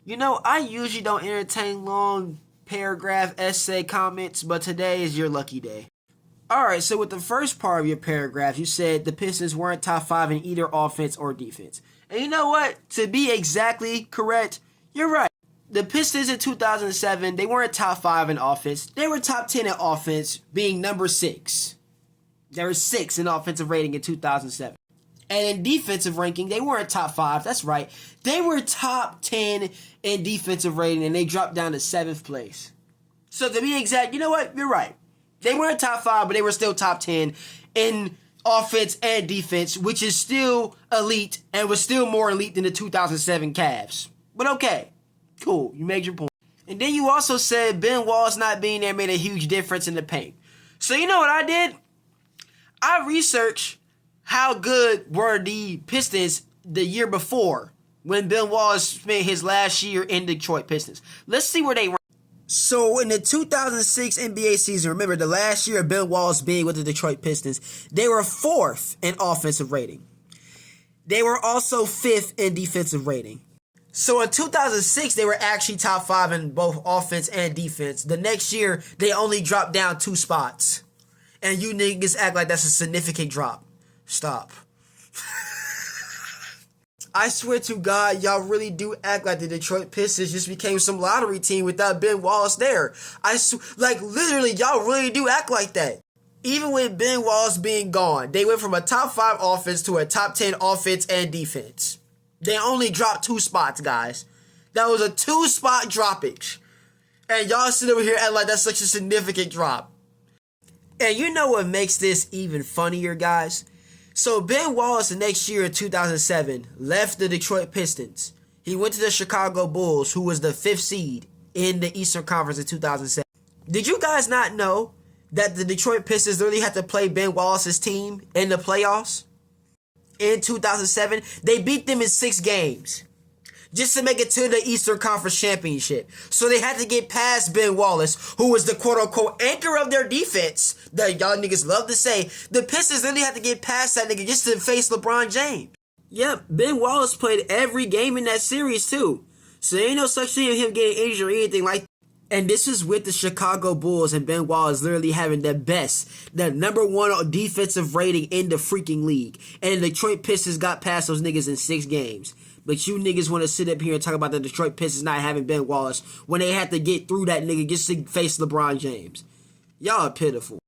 You know, I usually don't entertain long paragraph essay comments, but today is your lucky day. Alright, so with the first part of your paragraph, you said the Pistons weren't top 5 in either offense or defense. And you know what? To be exactly correct, you're right. The Pistons in 2007, they weren't top 5 in offense. They were top 10 in offense, being number 6. They were 6 in offensive rating in 2007. And in defensive ranking, they weren't top 5. That's right. They were top 10 in defensive rating, and they dropped down to 7th place. So to be exact, you know what? You're right. They weren't top 5, but they were still top 10 in offense and defense, which is still elite and was still more elite than the 2007 Cavs. But okay, cool. You made your point. And then you also said Ben Wallace not being there made a huge difference in the paint. So you know what I did? I researched how good were the Pistons the year before when Ben Wallace spent his last year in Detroit Pistons. Let's see where they were. So in the 2006 NBA season, remember the last year of Ben Wallace being with the Detroit Pistons, they were 4th in offensive rating. They were also 5th in defensive rating. So in 2006, they were actually top 5 in both offense and defense. The next year, they only dropped down 2 spots. And you niggas act like that's a significant drop. Stop. I swear to God, y'all really do act like the Detroit Pistons just became some lottery team without Ben Wallace there. Literally, y'all really do act like that. Even with Ben Wallace being gone, they went from a top 5 offense to a top 10 offense and defense. They only dropped 2 spots, guys. That was a 2-spot droppage. And y'all sit over here and like that's such a significant drop. And you know what makes this even funnier, guys? So Ben Wallace the next year in 2007 left the Detroit Pistons. He went to the Chicago Bulls, who was the 5th seed in the Eastern Conference in 2007. Did you guys not know that the Detroit Pistons literally had to play Ben Wallace's team in the playoffs? In 2007, they beat them in 6 games just to make it to the Eastern Conference Championship. So they had to get past Ben Wallace, who was the quote-unquote anchor of their defense that y'all niggas love to say. The Pistons literally had to get past that nigga just to face LeBron James. Yep, Ben Wallace played every game in that series too. So there ain't no such thing as him getting injured or anything like that. And this is with the Chicago Bulls and Ben Wallace literally having the number 1 defensive rating in the freaking league. And the Detroit Pistons got past those niggas in 6 games. But you niggas want to sit up here and talk about the Detroit Pistons not having Ben Wallace when they had to get through that nigga just to face LeBron James. Y'all are pitiful.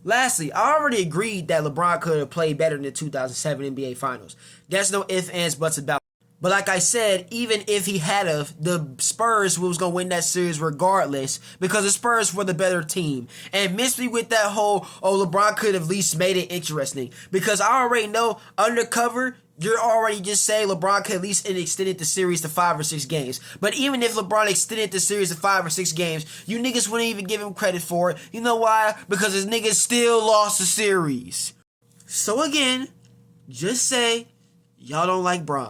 Lastly, I already agreed that LeBron could have played better in the 2007 NBA Finals. There's no ifs, ands, buts about it. But like I said, even if he had the Spurs was going to win that series regardless because the Spurs were the better team. And miss me with that whole, LeBron could have at least made it interesting. Because I already know undercover, you're already just saying LeBron could at least extended the series to 5 or 6 games. But even if LeBron extended the series to 5 or 6 games, you niggas wouldn't even give him credit for it. You know why? Because his niggas still lost the series. So again, just say y'all don't like Bron.